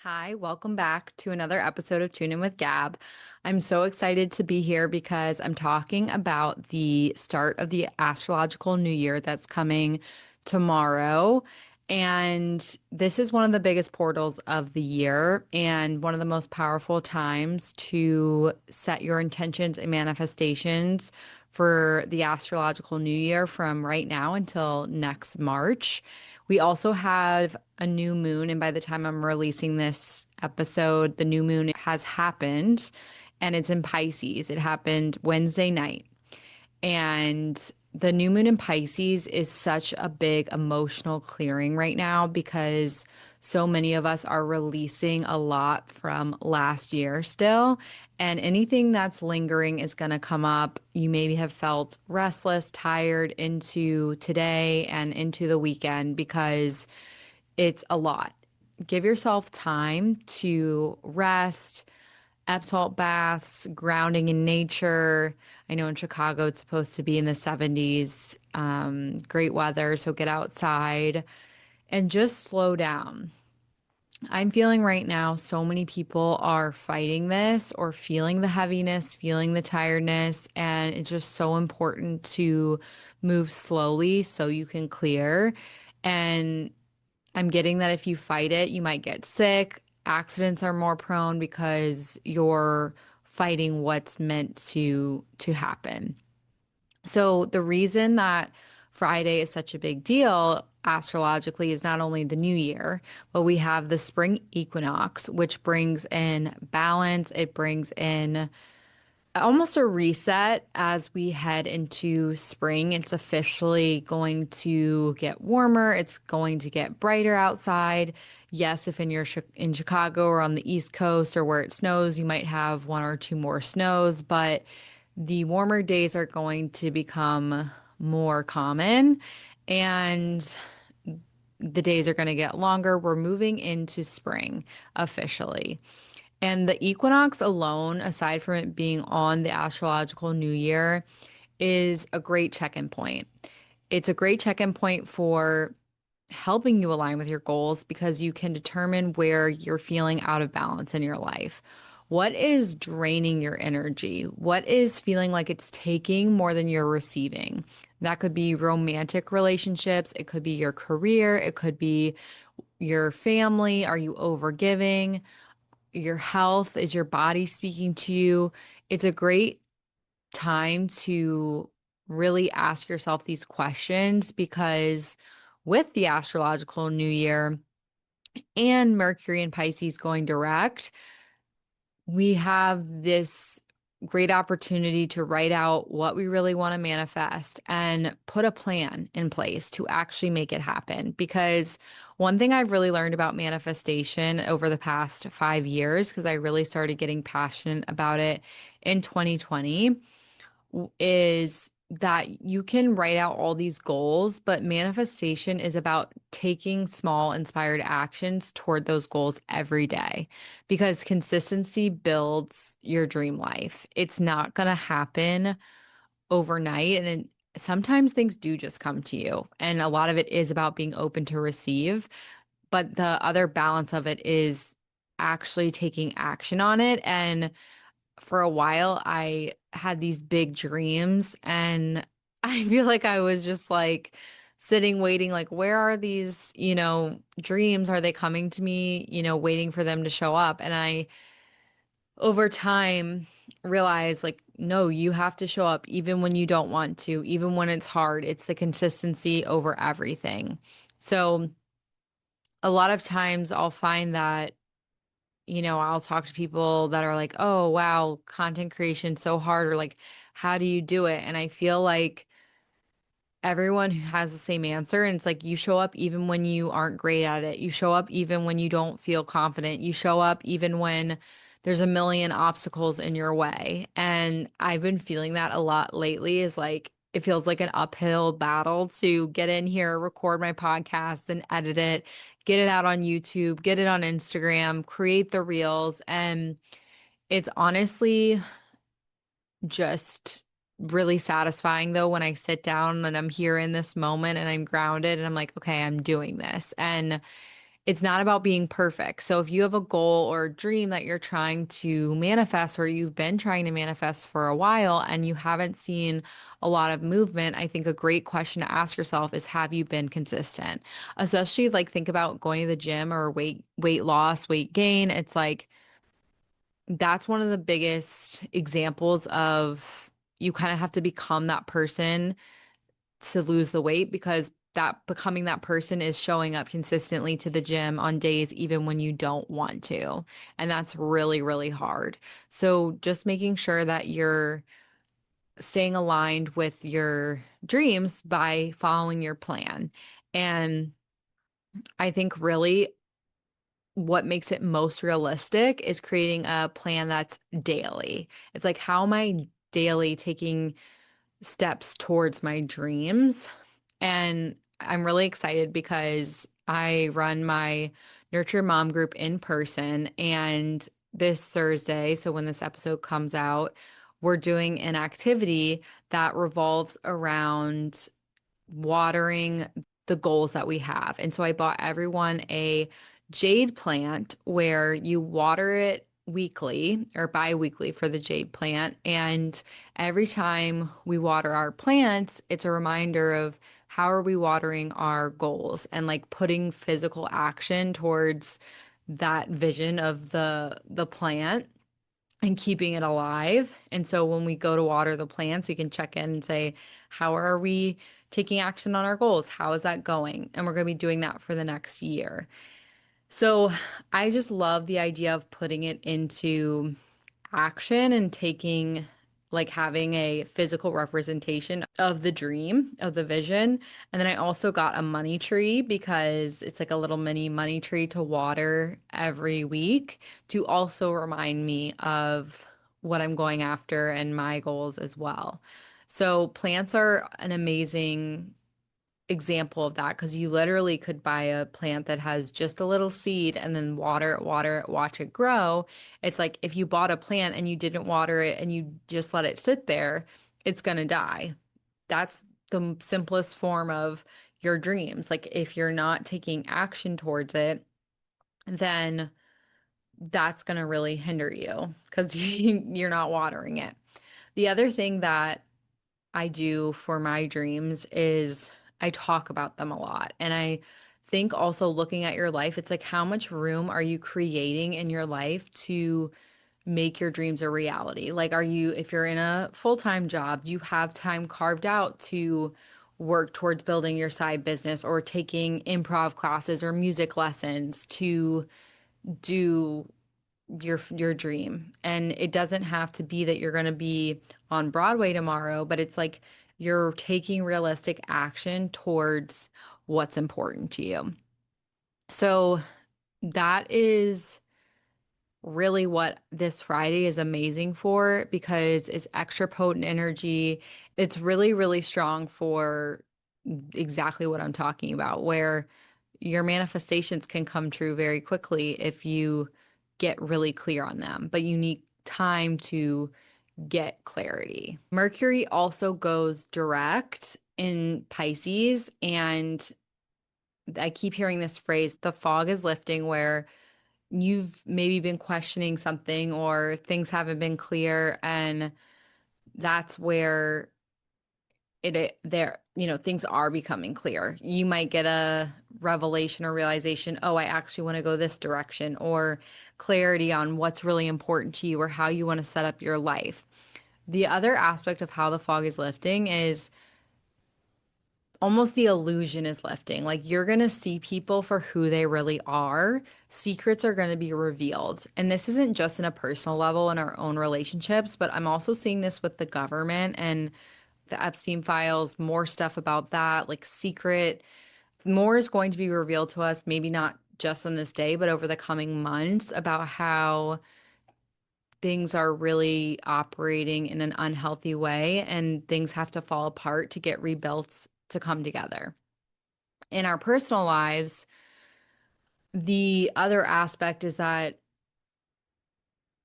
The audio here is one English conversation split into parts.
Hi, welcome back to another episode of Tune In with Gab. I'm so excited to be here because I'm talking about the start of the astrological new year that's coming tomorrow. And this is one of the biggest portals of the year and one of the most powerful times to set your intentions and manifestations for the astrological new year from right now until next March. We also have a new moon, and by the time I'm releasing this episode, the new moon has happened and it's in Pisces. It happened Wednesday night. And the new moon in Pisces is such a big emotional clearing right now because so many of us are releasing a lot from last year still. And anything that's lingering is going to come up. You maybe have felt restless, tired into today and into the weekend because it's a lot. Give yourself time to rest, salt baths, grounding in nature. I know in Chicago it's supposed to be in the 70s, great weather, so get outside and just slow down. I'm feeling right now so many people are fighting this or feeling the heaviness, feeling the tiredness, and it's just so important to move slowly so you can clear. And I'm getting that if you fight it, you might get sick. Accidents are more prone because you're fighting what's meant to happen. So the reason that Friday is such a big deal astrologically is not only the new year, but we have the spring equinox, which brings in balance. It brings in almost a reset as we head into spring. It's officially going to get warmer. It's going to get brighter outside. Yes, if you're in Chicago or on the East Coast or where it snows, you might have one or two more snows, but the warmer days are going to become more common and the days are going to get longer. We're moving into spring officially. And the equinox alone, aside from it being on the astrological new year, is a great check-in point. It's a great check-in point for helping you align with your goals because you can determine where you're feeling out of balance in your life. What is draining your energy? What is feeling like it's taking more than you're receiving? That could be romantic relationships, it could be your career, it could be your family. Are you overgiving? Your health, is your body speaking to you? It's a great time to really ask yourself these questions because with the astrological new year and Mercury and Pisces going direct, we have this great opportunity to write out what we really want to manifest and put a plan in place to actually make it happen. Because one thing I've really learned about manifestation over the past 5 years, because I really started getting passionate about it in 2020, is that you can write out all these goals, but manifestation is about taking small inspired actions toward those goals every day because consistency builds your dream life. It's not going to happen overnight. And sometimes things do just come to you. And a lot of it is about being open to receive. But the other balance of it is actually taking action on it. And for a while, I had these big dreams, and I feel like I was just like sitting, waiting, like, where are these, dreams? Are they coming to me, waiting for them to show up? And I, over time, realized like, no, you have to show up even when you don't want to, even when it's hard. It's the consistency over everything. So, a lot of times I'll find that I'll talk to people that are like, oh, wow, content creation so hard, or like, how do you do it? And I feel like everyone who has the same answer. And it's like, you show up even when you aren't great at it. You show up even when you don't feel confident. You show up even when there's a million obstacles in your way. And I've been feeling that a lot lately is like, it feels like an uphill battle to get in here, record my podcast and edit it, get it out on YouTube, get it on Instagram, create the reels. And it's honestly just really satisfying though when I sit down and I'm here in this moment and I'm grounded and I'm like, okay, I'm doing this. And It's not about being perfect. So if you have a goal or a dream that you're trying to manifest or you've been trying to manifest for a while and you haven't seen a lot of movement, I think a great question to ask yourself is, have you been consistent? Especially like think about going to the gym or weight loss, weight gain. It's like that's one of the biggest examples of you kind of have to become that person to lose the weight, because that becoming that person is showing up consistently to the gym on days even when you don't want to. And that's really, really hard. So just making sure that you're staying aligned with your dreams by following your plan. And I think really what makes it most realistic is creating a plan that's daily. It's like, how am I daily taking steps towards my dreams? And I'm really excited because I run my Nurture Mom group in person. And this Thursday, so when this episode comes out, we're doing an activity that revolves around watering the goals that we have. And so I bought everyone a jade plant where you water it weekly or bi-weekly for the jade plant. And every time we water our plants, it's a reminder of how are we watering our goals and like putting physical action towards that vision of the plant and keeping it alive. And so when we go to water the plants, we can check in and say, how are we taking action on our goals? How is that going? And we're going to be doing that for the next year. So I just love the idea of putting it into action and taking, like, having a physical representation of the dream, of the vision. And then I also got a money tree because it's like a little mini money tree to water every week to also remind me of what I'm going after and my goals as well. So plants are an amazing example of that because you literally could buy a plant that has just a little seed and then water it, watch it grow. It's like if you bought a plant and you didn't water it and you just let it sit there, it's gonna die. That's the simplest form of your dreams. Like if you're not taking action towards it, then that's gonna really hinder you because you're not watering it. The other thing that I do for my dreams is I talk about them a lot. And I think also looking at your life, it's like how much room are you creating in your life to make your dreams a reality? Like, are you, if you're in a full-time job, do you have time carved out to work towards building your side business or taking improv classes or music lessons to do your dream? And it doesn't have to be that you're going to be on Broadway tomorrow, but it's like you're taking realistic action towards what's important to you. So that is really what this Friday is amazing for because it's extra potent energy. It's really, really strong for exactly what I'm talking about, where your manifestations can come true very quickly if you get really clear on them, but you need time to get clarity. Mercury also goes direct in Pisces, and I keep hearing this phrase, the fog is lifting, where you've maybe been questioning something or things haven't been clear, and that's where there, things are becoming clear. You might get a revelation or realization, oh, I actually want to go this direction, or clarity on what's really important to you or how you want to set up your life. The other aspect of how the fog is lifting is almost the illusion is lifting. Like you're going to see people for who they really are. Secrets are going to be revealed. And this isn't just in a personal level in our own relationships, but I'm also seeing this with the government and the Epstein files, more stuff about that, like secret. More is going to be revealed to us, maybe not just on this day, but over the coming months about how things are really operating in an unhealthy way and things have to fall apart to get rebuilt to come together. In our personal lives, the other aspect is that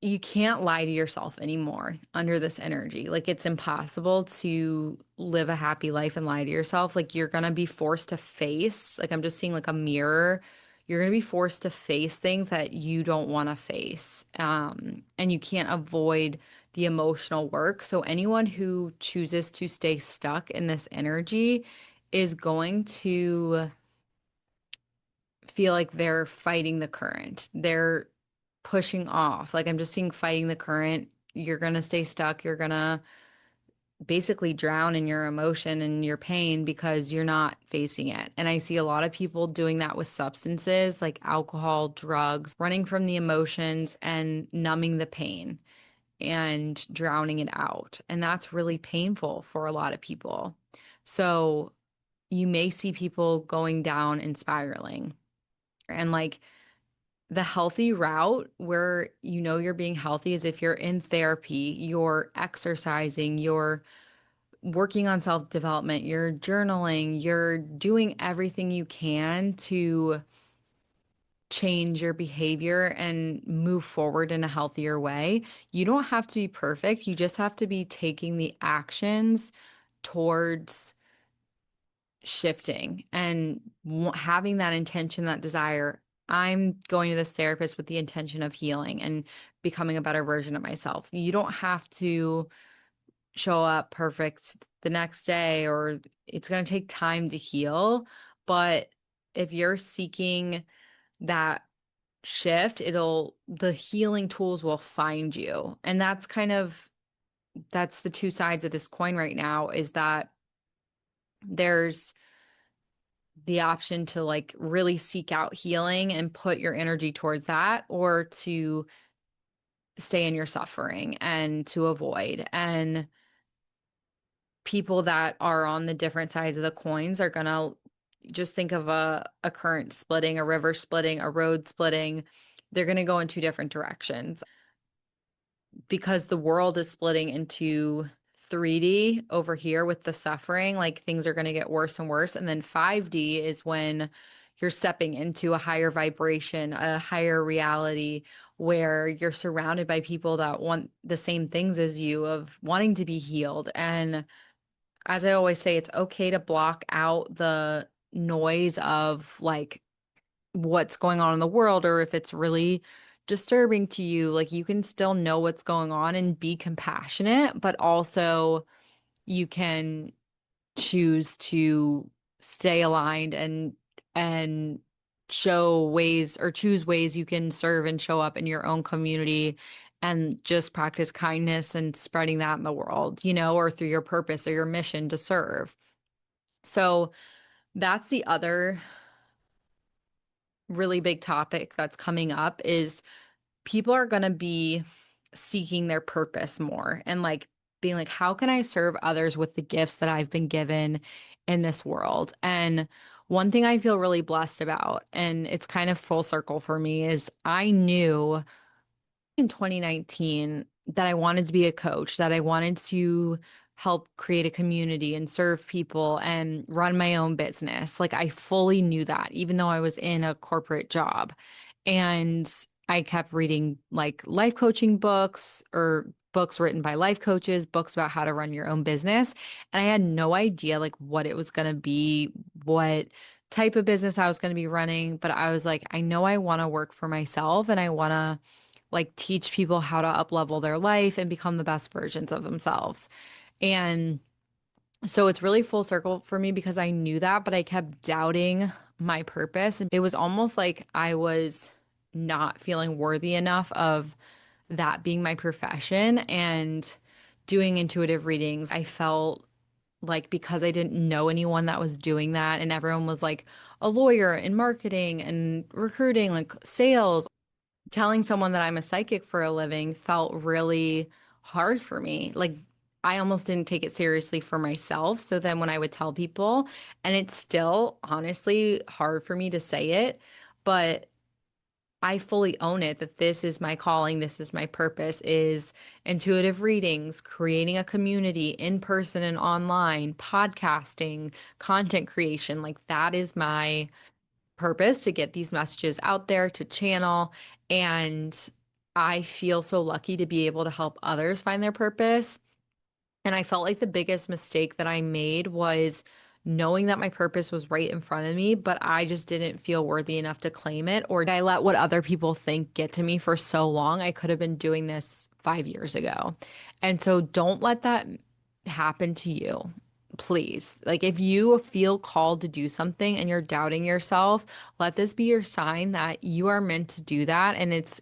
you can't lie to yourself anymore under this energy. Like it's impossible to live a happy life and lie to yourself. Like you're going to be forced to face, like I'm just seeing like a mirror. you're going to be forced to face things that you don't want to face. And you can't avoid the emotional work. So anyone who chooses to stay stuck in this energy is going to feel like they're fighting the current. They're pushing off. Like I'm just seeing fighting the current. You're going to stay stuck. You're going to basically drown in your emotion and your pain because you're not facing it. And I see a lot of people doing that with substances like alcohol, drugs, running from the emotions and numbing the pain and drowning it out. And that's really painful for a lot of people. So you may see people going down and spiraling. And like the healthy route where you know you're being healthy is if you're in therapy, you're exercising, you're working on self-development, you're journaling, you're doing everything you can to change your behavior and move forward in a healthier way. You don't have to be perfect. You just have to be taking the actions towards shifting and having that intention, that desire. I'm going to this therapist with the intention of healing and becoming a better version of myself. You don't have to show up perfect the next day, or it's going to take time to heal. But if you're seeking that shift, the healing tools will find you. And that's the two sides of this coin right now is that there's the option to like really seek out healing and put your energy towards that, or to stay in your suffering and to avoid. And people that are on the different sides of the coins are gonna just think of a current splitting, a river splitting, a road splitting. They're gonna go in two different directions because the world is splitting into 3D over here with the suffering, like things are going to get worse and worse. And then 5D is when you're stepping into a higher vibration, a higher reality where you're surrounded by people that want the same things as you, of wanting to be healed. And as I always say, it's okay to block out the noise of like what's going on in the world, or if it's really disturbing to you, like you can still know what's going on and be compassionate, but also you can choose to stay aligned and show ways or choose ways you can serve and show up in your own community and just practice kindness and spreading that in the world, or through your purpose or your mission to serve. So that's the other really big topic that's coming up is people are going to be seeking their purpose more and like being like, how can I serve others with the gifts that I've been given in this world? And one thing I feel really blessed about, and it's kind of full circle for me, is I knew in 2019 that I wanted to be a coach, that I wanted to help create a community and serve people and run my own business. Like I fully knew that, even though I was in a corporate job. And I kept reading like life coaching books or books written by life coaches, books about how to run your own business. And I had no idea like what it was going to be, what type of business I was going to be running. But I was like, I know I want to work for myself and I want to like teach people how to up level their life and become the best versions of themselves. And so it's really full circle for me because I knew that, but I kept doubting my purpose. And it was almost like I was not feeling worthy enough of that being my profession. And doing intuitive readings, I felt like because I didn't know anyone that was doing that, and everyone was like a lawyer in marketing and recruiting, like sales, telling someone that I'm a psychic for a living felt really hard for me. Like I almost didn't take it seriously for myself. So then when I would tell people, and it's still honestly hard for me to say it, but I fully own it that this is my calling, this is my purpose, is intuitive readings, creating a community in person and online, podcasting, content creation. Like that is my purpose, to get these messages out there, to channel. And I feel so lucky to be able to help others find their purpose. And I felt like the biggest mistake that I made was knowing that my purpose was right in front of me, but I just didn't feel worthy enough to claim it, or I let what other people think get to me for so long. I could have been doing this 5 years ago. And so don't let that happen to you. Please. Like, if you feel called to do something and you're doubting yourself, let this be your sign that you are meant to do that. And it's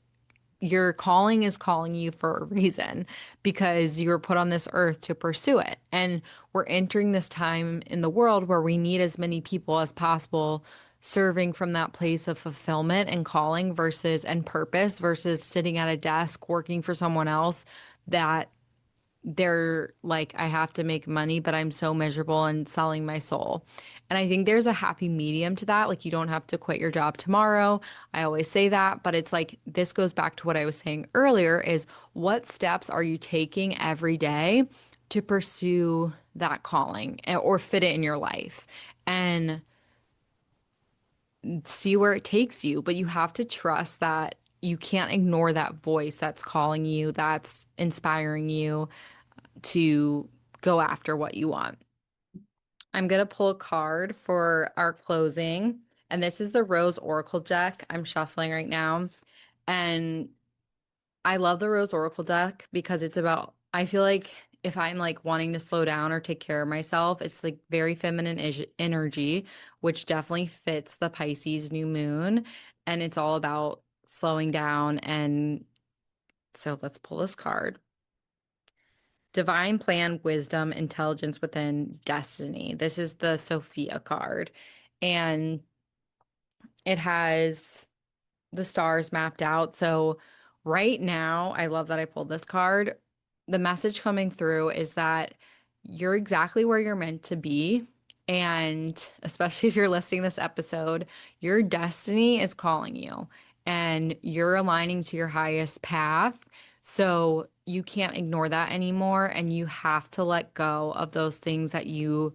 your calling is calling you for a reason because you were put on this earth to pursue it. And we're entering this time in the world where we need as many people as possible serving from that place of fulfillment and calling versus and purpose versus sitting at a desk working for someone else that they're like, I have to make money, but I'm so miserable and selling my soul. And I think there's a happy medium to that. Like, you don't have to quit your job tomorrow. I always say that, but it's like, this goes back to what I was saying earlier is what steps are you taking every day to pursue that calling or fit it in your life and see where it takes you. But you have to trust that you can't ignore that voice that's calling you, that's inspiring you to go after what you want. I'm going to pull a card for our closing, and this is the Rose Oracle deck I'm shuffling right now. And I love the Rose Oracle deck because it's about, I feel like if I'm like wanting to slow down or take care of myself, it's like very feminine energy, which definitely fits the Pisces new moon. And it's all about slowing down. And so let's pull this card. Divine plan, wisdom, intelligence within destiny. This is the Sophia card. And it has the stars mapped out. So right now, I love that I pulled this card. The message coming through is that you're exactly where you're meant to be. And especially if you're listening to this episode, your destiny is calling you and you're aligning to your highest path. So you can't ignore that anymore. And you have to let go of those things that you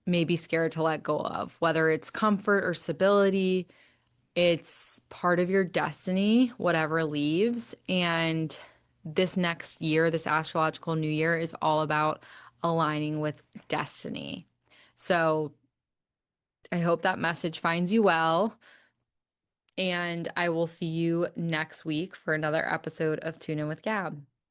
may be scared to let go of, whether it's comfort or stability. It's part of your destiny, whatever leaves. And this next year, this astrological new year, is all about aligning with destiny. So I hope that message finds you well. And I will see you next week for another episode of Tune In with Gab.